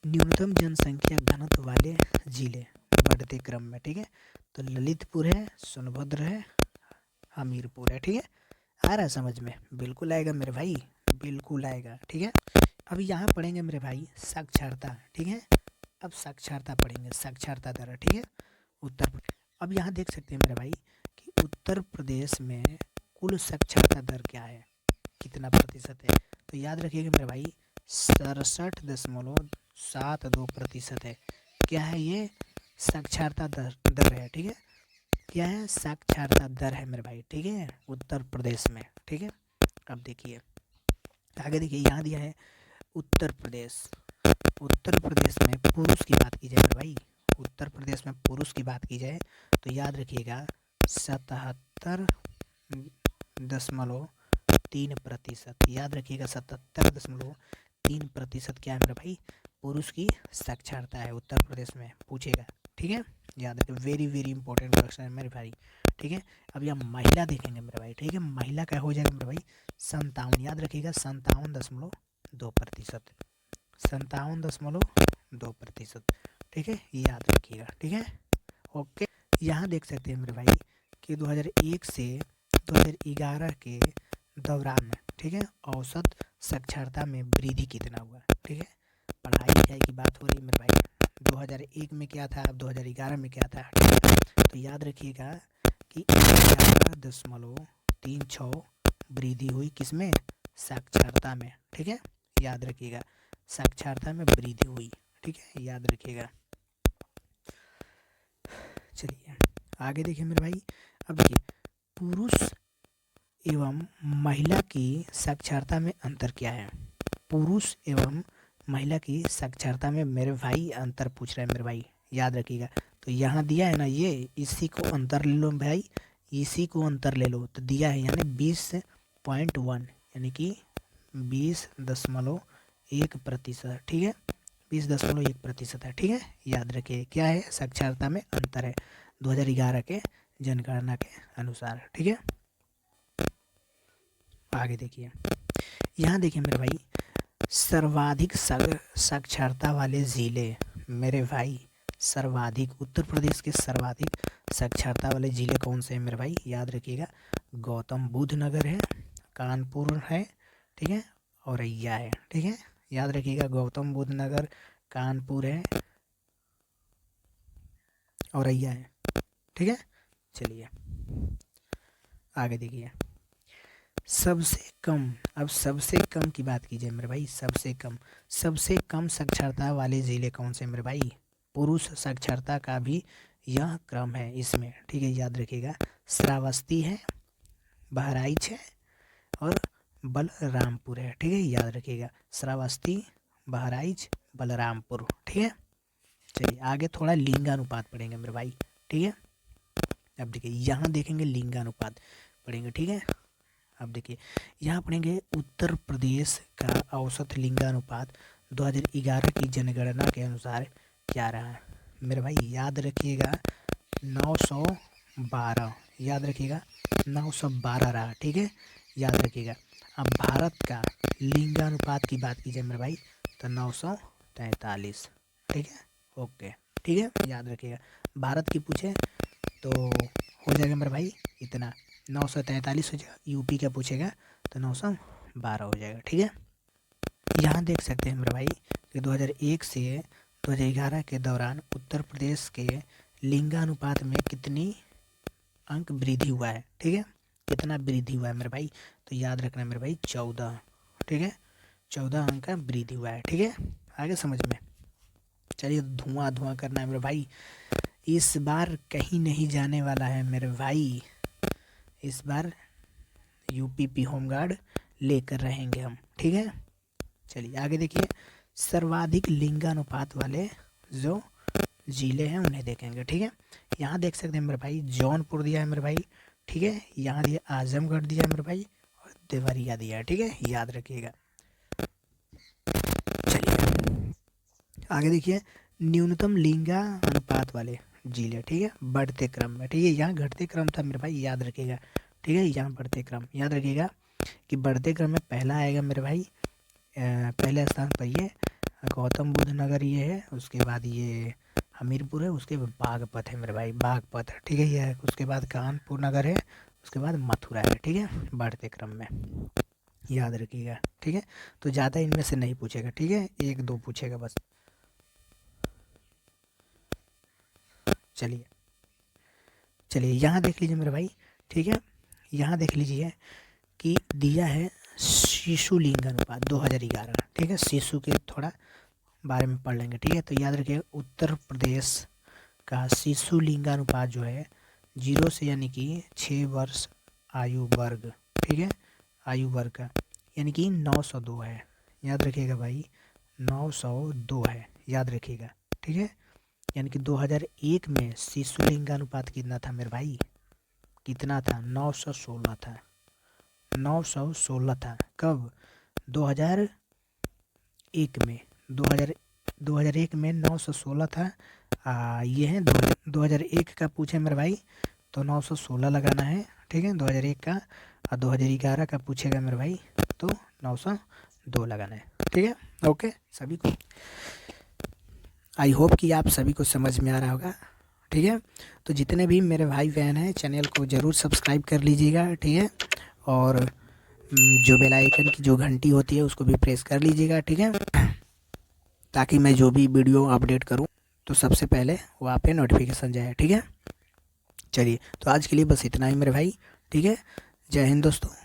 न्यूनतम जनसंख्या घनत्व वाले ज़िले बढ़ते क्रम में, ठीक है। तो ललितपुर है, सोनभद्र है, हमीरपुर है, ठीक है। आ रहा है समझ में, बिल्कुल आएगा मेरे भाई, बिल्कुल आएगा, ठीक है। अब यहाँ पढ़ेंगे मेरे भाई साक्षरता, ठीक है। अब साक्षरता पढ़ेंगे, साक्षरता दर, ठीक है, उत्तर प्रदेश। अब यहाँ देख सकते हैं मेरे भाई कि उत्तर प्रदेश में कुल साक्षरता दर क्या है, कितना प्रतिशत है। तो याद रखिएगा मेरे भाई 67.72% है। क्या है ये, साक्षरता दर है, ठीक है। क्या है, साक्षरता दर है मेरे भाई, ठीक है, उत्तर प्रदेश में, ठीक है। अब देखिए आगे, देखिए यहाँ दिया है उत्तर प्रदेश। उत्तर प्रदेश में पुरुष की बात की जाए मेरे भाई, उत्तर प्रदेश में पुरुष की बात की जाए तो याद रखिएगा 77.3%। याद रखिएगा 77.3% क्या है मेरे भाई, पुरुष की साक्षरता है उत्तर प्रदेश में, पूछेगा, ठीक है। याद रखिए, वेरी वेरी इंपॉर्टेंट क्वेश्चन है मेरे भाई, ठीक है। अब यहाँ महिला देखेंगे मेरे भाई, ठीक है। महिला क्या हो जाएगा मेरे भाई, 57, याद रखिएगा 57.2%, 57.2%, ठीक है, याद रखिएगा, ठीक है, ओके। यहाँ देख सकते हैं मेरे भाई कि 2001 से 2011 के दौरान, ठीक है, औसत साक्षरता में वृद्धि कितना हुआ, ठीक है। पढ़ाई लिखाई की बात हो रही है मेरे भाई, 2001 में क्या था, अब 2011 में क्या था, ठीक है। तो याद रखिएगा कि 11.36 वृद्धि हुई, किसमें, साक्षरता में, ठीक है। याद रखिएगा साक्षरता में वृद्धि हुई, ठीक है, याद रखिएगा। चलिए आगे देखिए मेरे भाई, अब देखिए पुरुष एवं महिला की साक्षरता में अंतर क्या है। पुरुष एवं महिला की साक्षरता में मेरे भाई अंतर पूछ रहे हैं मेरे भाई, याद रखिएगा। तो यहाँ दिया है ना, ये इसी को अंतर ले लो भाई, इसी को अंतर ले लो, तो दिया है यानी 20.1, यानी कि 20.1%, ठीक है, 20.1% है, ठीक है। याद रखिए क्या है, साक्षरता में अंतर है 2011 के जनगणना के अनुसार, ठीक है। आगे देखिए, यहाँ देखिए मेरे भाई सर्वाधिक साक्षरता वाले ज़िले मेरे भाई, सर्वाधिक उत्तर प्रदेश के सर्वाधिक साक्षरता वाले ज़िले कौन से हैं मेरे भाई, याद रखिएगा गौतम बुद्ध नगर है, कानपुर है, ठीक है, औरैया है, ठीक है। याद रखिएगा गौतम बुद्ध नगर, कानपुर है, औरैया है, ठीक है। चलिए आगे देखिए, सबसे कम, अब सबसे कम की बात कीजिए मेरे भाई, सबसे कम साक्षरता वाले ज़िले कौन से मेरे भाई, पुरुष साक्षरता का भी यह क्रम है इसमें, ठीक है। याद रखिएगा श्रावस्ती है, बहराइच है और बलरामपुर है, ठीक है। याद रखिएगा श्रावस्ती, बहराइच, बलरामपुर, ठीक है। चलिए आगे थोड़ा लिंगानुपात पढ़ेंगे मेरे भाई, ठीक है। अब देखिए यहाँ देखेंगे लिंगानुपात पढ़ेंगे, ठीक है। अब देखिए यहाँ पढ़ेंगे उत्तर प्रदेश का औसत लिंगानुपात 2011 की जनगणना के अनुसार क्या रहा मेरे भाई, याद रखिएगा 912, याद रखिएगा 912 रहा, ठीक है। याद रखिएगा अब भारत का लिंगानुपात की बात कीजिए मेरे भाई तो 943, ठीक है, ओके, ठीक है। याद रखिएगा भारत की पूछे तो हो जाएगा मेरे भाई इतना 943 हो जाएगा, यूपी का पूछेगा तो 912 हो जाएगा, ठीक है। यहाँ देख सकते हैं मेरे भाई कि 2001 से 2011 के दौरान उत्तर प्रदेश के लिंगानुपात में कितनी अंक वृद्धि हुआ है, ठीक है, कितना वृद्धि हुआ है मेरे भाई, तो याद रखना मेरे भाई 14, ठीक है, 14 अंक का वृद्धि हुआ है, ठीक है। आगे समझ में, चलिए धुआं धुआं करना है मेरे भाई, इस बार कहीं नहीं जाने वाला है मेरे भाई, इस बार यूपीपी होमगार्ड लेकर रहेंगे हम, ठीक है। चलिए आगे देखिए, सर्वाधिक लिंगानुपात वाले जो ज़िले हैं उन्हें देखेंगे, ठीक है। यहाँ देख सकते हैं मेरे भाई जौनपुर दिया है मेरे भाई, ठीक है। यहाँ दिया आजमगढ़ दिया है मेरे भाई और देवरिया दिया है, ठीक है, याद रखिएगा। चलिए आगे देखिए, न्यूनतम लिंगानुपात वाले ज़िले, ठीक है, बढ़ते क्रम में, ठीक है। यहाँ घटते क्रम था मेरे भाई, याद रखिएगा, ठीक है। यहाँ बढ़ते क्रम, याद रखिएगा कि बढ़ते क्रम में पहला आएगा मेरे भाई, पहले स्थान पर ये गौतम बुद्ध नगर ये है, उसके बाद ये हमीरपुर है, उसके बाद बागपत है मेरे भाई, बागपत, ठीक है। ये उसके बाद कानपुर नगर है, उसके बाद मथुरा है, ठीक है, बढ़ते क्रम में, याद रखिएगा, ठीक है। तो ज़्यादा इनमें से नहीं पूछेगा, ठीक है, एक दो पूछेगा बस। चलिए चलिए यहाँ देख लीजिए मेरे भाई, ठीक है। यहाँ देख लीजिए कि दिया है शिशु लिंग अनुपात 2011, ठीक है। शिशु के थोड़ा बारे में पढ़ लेंगे, ठीक है। तो याद रखिए उत्तर प्रदेश का शिशु लिंगानुपात जो है 0 से यानी कि 6 वर्ष आयु वर्ग, ठीक है, आयु वर्ग का यानी कि 902 है। याद रखिएगा भाई 902 है, याद रखिएगा, ठीक है। यानी कि 2001 में शिशु लिंगानुपात कितना था मेरे भाई, कितना था, 916 था, 916 था। कब, 2001 में, 2001 में 916 था। ये है 2001 का पूछे मेरे भाई तो 916 लगाना है, ठीक है, 2001 का। और 2011 का पूछेगा मेरे भाई तो 902 लगाना है, ठीक है। ओके, सभी को आई होप कि आप सभी को समझ में आ रहा होगा, ठीक है। तो जितने भी मेरे भाई बहन हैं चैनल को ज़रूर सब्सक्राइब कर लीजिएगा, ठीक है। और जो बेल आइकन की जो घंटी होती है उसको भी प्रेस कर लीजिएगा, ठीक है, ताकि मैं जो भी वीडियो अपडेट करूं तो सबसे पहले वो आप पे नोटिफिकेशन जाए, ठीक है। चलिए, तो आज के लिए बस इतना ही मेरे भाई, ठीक है। जय हिंद दोस्तों।